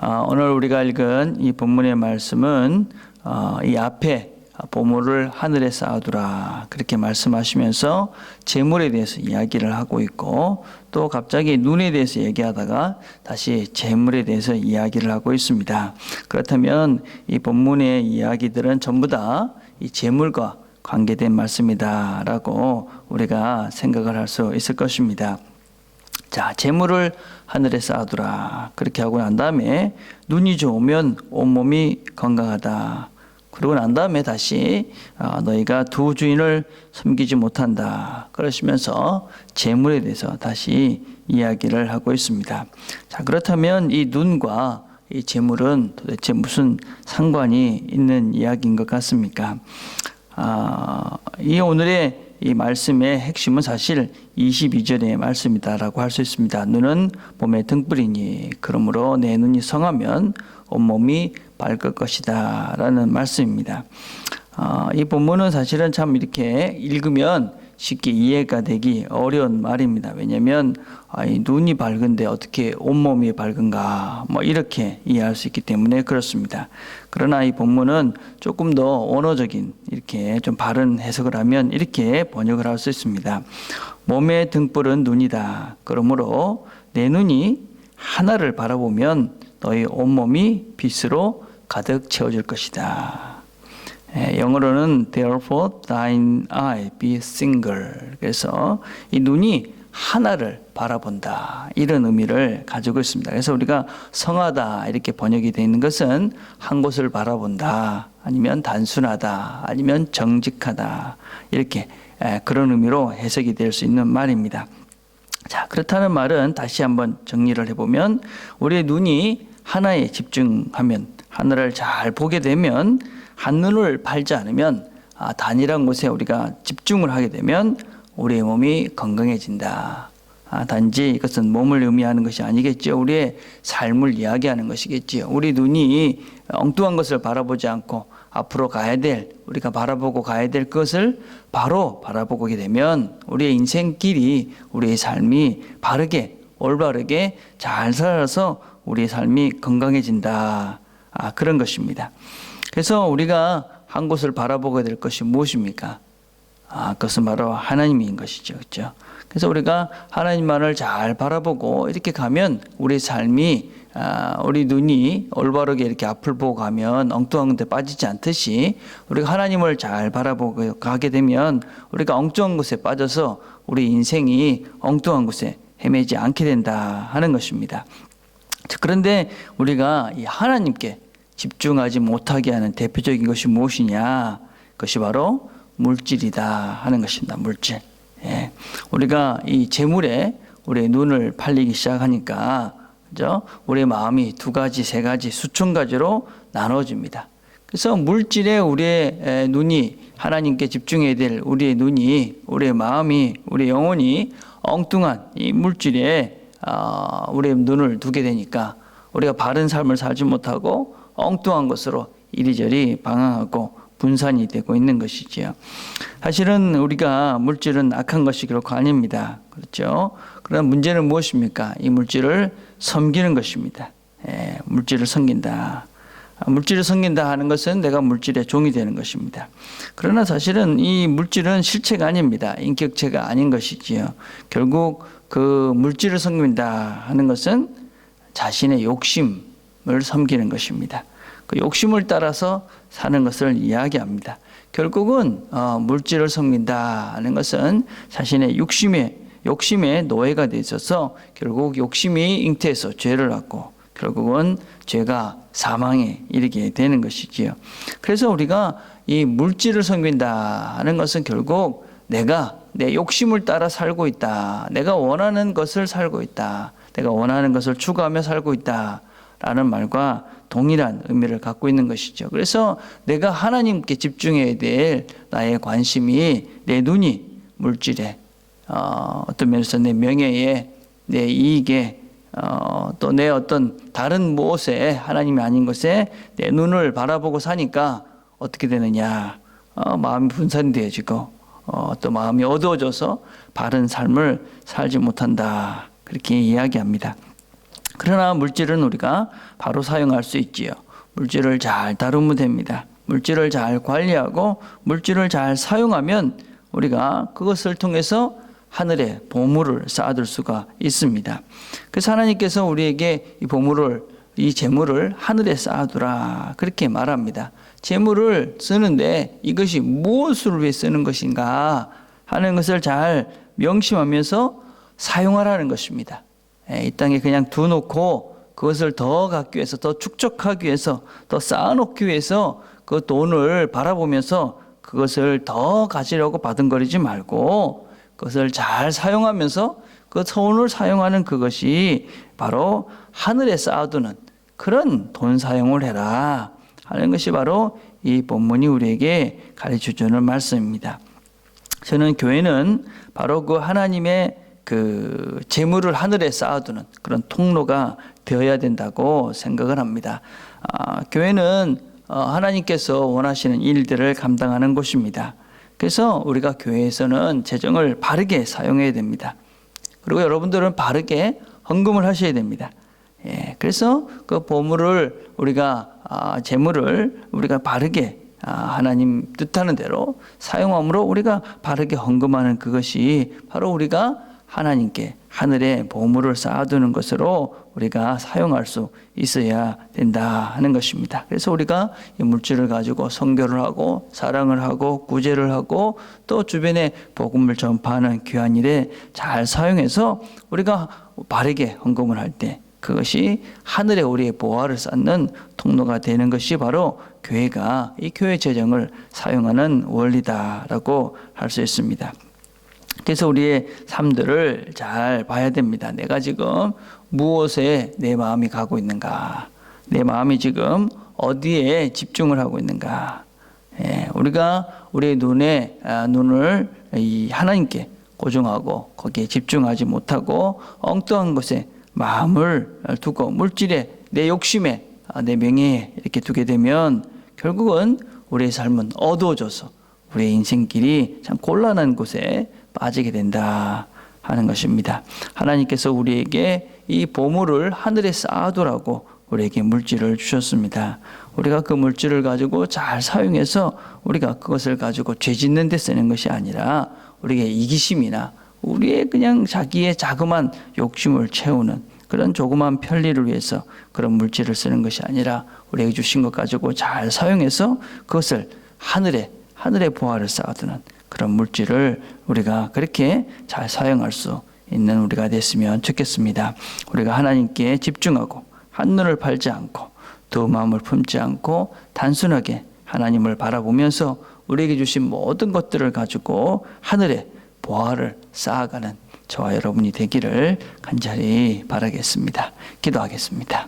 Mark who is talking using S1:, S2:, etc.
S1: 오늘 우리가 읽은 이 본문의 말씀은 이 앞에 보물을 하늘에 쌓아두라 그렇게 말씀하시면서 재물에 대해서 이야기를 하고 있고, 또 갑자기 눈에 대해서 얘기하다가 다시 재물에 대해서 이야기를 하고 있습니다. 그렇다면 이 본문의 이야기들은 전부 다 이 재물과 관계된 말씀이다라고 우리가 생각을 할 수 있을 것입니다. 자, 재물을 하늘에 쌓아두라 그렇게 하고 난 다음에 눈이 좋으면 온몸이 건강하다. 그러고 난 다음에 다시 너희가 두 주인을 섬기지 못한다 그러시면서 재물에 대해서 다시 이야기를 하고 있습니다. 자, 그렇다면 이 눈과 이 재물은 도대체 무슨 상관이 있는 이야기인 것 같습니까? 이 오늘의 이 말씀의 핵심은 사실 22절의 말씀이다라고 할 수 있습니다. 눈은 몸의 등불이니 그러므로 내 눈이 성하면 온몸이 밝을 것이다 라는 말씀입니다. 이 본문은 사실은 참 이렇게 읽으면 쉽게 이해가 되기 어려운 말입니다. 왜냐하면 이 눈이 밝은데 어떻게 온몸이 밝은가 이렇게 이해할 수 있기 때문에 그렇습니다. 그러나 이 본문은 조금 더 언어적인 이렇게 좀 바른 해석을 하면 이렇게 번역을 할 수 있습니다. 몸의 등불은 눈이다. 그러므로 내 눈이 하나를 바라보면 너희 온몸이 빛으로 가득 채워질 것이다. 영어로는 therefore thine eye be single. 그래서 이 눈이 하나를 바라본다 이런 의미를 가지고 있습니다. 그래서 우리가 성하다 이렇게 번역이 되어 있는 것은 한 곳을 바라본다, 아니면 단순하다, 아니면 정직하다 이렇게 그런 의미로 해석이 될 수 있는 말입니다. 자, 그렇다는 말은 다시 한번 정리를 해보면 우리의 눈이 하나에 집중하면, 하늘을 잘 보게 되면, 한눈을 팔지 않으면, 단일한 곳에 우리가 집중을 하게 되면 우리의 몸이 건강해진다. 단지 이것은 몸을 의미하는 것이 아니겠죠. 우리의 삶을 이야기하는 것이겠지요. 우리 눈이 엉뚱한 것을 바라보지 않고 앞으로 가야 될, 우리가 바라보고 가야 될 것을 바로 바라보게 되면 우리의 인생길이, 우리의 삶이 바르게, 올바르게 잘 살아서 우리의 삶이 건강해진다. 그런 것입니다. 그래서 우리가 한 곳을 바라보게 될 것이 무엇입니까? 그것은 바로 하나님인 것이죠. 그렇죠? 그래서 우리가 하나님만을 잘 바라보고 이렇게 가면 우리 삶이, 우리 눈이 올바르게 이렇게 앞을 보고 가면 엉뚱한 데 빠지지 않듯이 우리가 하나님을 잘 바라보고 가게 되면 우리가 엉뚱한 곳에 빠져서 우리 인생이 엉뚱한 곳에 헤매지 않게 된다 하는 것입니다. 그런데 우리가 이 하나님께 집중하지 못하게 하는 대표적인 것이 무엇이냐? 그것이 바로 물질이다 하는 것입니다. 물질. 예. 우리가 이 재물에 우리의 눈을 팔리기 시작하니까, 그죠? 우리의 마음이 두 가지, 세 가지, 수천 가지로 나눠집니다. 그래서 물질에 우리의 눈이, 하나님께 집중해야 될 우리의 눈이, 우리의 마음이, 우리의 영혼이 엉뚱한 이 물질에 우리의 눈을 두게 되니까 우리가 바른 삶을 살지 못하고 엉뚱한 것으로 이리저리 방황하고 분산이 되고 있는 것이지요. 사실은 우리가 물질은 악한 것이 결코 아닙니다. 그렇죠? 그러나 문제는 무엇입니까? 이 물질을 섬기는 것입니다. 물질을 섬긴다. 물질을 섬긴다 하는 것은 내가 물질의 종이 되는 것입니다. 그러나 사실은 이 물질은 실체가 아닙니다. 인격체가 아닌 것이지요. 결국 그 물질을 섬긴다 하는 것은 자신의 욕심을 섬기는 것입니다. 그 욕심을 따라서 사는 것을 이야기합니다. 결국은 물질을 섬긴다 하는 것은 자신의 욕심의 노예가 되어 있어서 결국 욕심이 잉태해서 죄를 낳고 결국은 죄가 사망에 이르게 되는 것이지요. 그래서 우리가 이 물질을 섬긴다 하는 것은 결국 내가 내 욕심을 따라 살고 있다. 내가 원하는 것을 살고 있다. 내가 원하는 것을 추구하며 살고 있다. 라는 말과 동일한 의미를 갖고 있는 것이죠. 그래서 내가 하나님께 집중해야 될 나의 관심이, 내 눈이 물질에, 어떤 면에서 내 명예에, 내 이익에, 또 내 어떤 다른 무엇에, 하나님이 아닌 것에 내 눈을 바라보고 사니까 어떻게 되느냐? 마음이 분산이 되어지고 또 마음이 어두워져서 바른 삶을 살지 못한다. 그렇게 이야기합니다. 그러나 물질은 우리가 바로 사용할 수 있지요. 물질을 잘 다루면 됩니다. 물질을 잘 관리하고 물질을 잘 사용하면 우리가 그것을 통해서 하늘에 보물을 쌓아둘 수가 있습니다. 그래서 하나님께서 우리에게 이 보물을, 이 재물을 하늘에 쌓아두라 그렇게 말합니다. 재물을 쓰는데 이것이 무엇을 위해 쓰는 것인가 하는 것을 잘 명심하면서 사용하라는 것입니다. 이 땅에 그냥 두놓고 그것을 더 갖기 위해서, 더 축적하기 위해서, 더 쌓아놓기 위해서 그 돈을 바라보면서 그것을 더 가지려고 바둥거리지 말고 그것을 잘 사용하면서 그 돈을 사용하는 그것이 바로 하늘에 쌓아두는 그런 돈 사용을 해라 하는 것이 바로 이 본문이 우리에게 가르쳐주는 말씀입니다. 저는 교회는 바로 그 하나님의 그 재물을 하늘에 쌓아두는 그런 통로가 되어야 된다고 생각을 합니다. 교회는 하나님께서 원하시는 일들을 감당하는 곳입니다. 그래서 우리가 교회에서는 재정을 바르게 사용해야 됩니다. 그리고 여러분들은 바르게 헌금을 하셔야 됩니다. 그래서 그 보물을 우리가 재물을 우리가 바르게 하나님 뜻하는 대로 사용함으로 우리가 바르게 헌금하는 그것이 바로 우리가 하나님께 하늘에 보물을 쌓아두는 것으로 우리가 사용할 수 있어야 된다 하는 것입니다. 그래서 우리가 이 물질을 가지고 선교를 하고 사랑을 하고 구제를 하고 또 주변에 복음을 전파하는 귀한 일에 잘 사용해서 우리가 바르게 헌금을 할 때 그것이 하늘에 우리의 보화를 쌓는 통로가 되는 것이 바로 교회가 이 교회 재정을 사용하는 원리다라고 할 수 있습니다. 그래서 우리의 삶들을 잘 봐야 됩니다. 내가 지금 무엇에 내 마음이 가고 있는가? 내 마음이 지금 어디에 집중을 하고 있는가? 우리가 우리의 눈을 이 하나님께 고정하고 거기에 집중하지 못하고 엉뚱한 것에 마음을 두고 물질에 내 욕심에 내 명예에 이렇게 두게 되면 결국은 우리의 삶은 어두워져서 우리의 인생길이 참 곤란한 곳에 빠지게 된다 하는 것입니다. 하나님께서 우리에게 이 보물을 하늘에 쌓아두라고 우리에게 물질을 주셨습니다. 우리가 그 물질을 가지고 잘 사용해서 우리가 그것을 가지고 죄 짓는 데 쓰는 것이 아니라 우리의 이기심이나 우리의 그냥 자기의 자그만 욕심을 채우는 그런 조그만 편리를 위해서 그런 물질을 쓰는 것이 아니라 우리에게 주신 것 가지고 잘 사용해서 그것을 하늘의 보화를 쌓아두는 그런 물질을 우리가 그렇게 잘 사용할 수 있는 우리가 됐으면 좋겠습니다. 우리가 하나님께 집중하고 한눈을 팔지 않고 두 마음을 품지 않고 단순하게 하나님을 바라보면서 우리에게 주신 모든 것들을 가지고 하늘에 보화를 쌓아가는 저와 여러분이 되기를 간절히 바라겠습니다. 기도하겠습니다.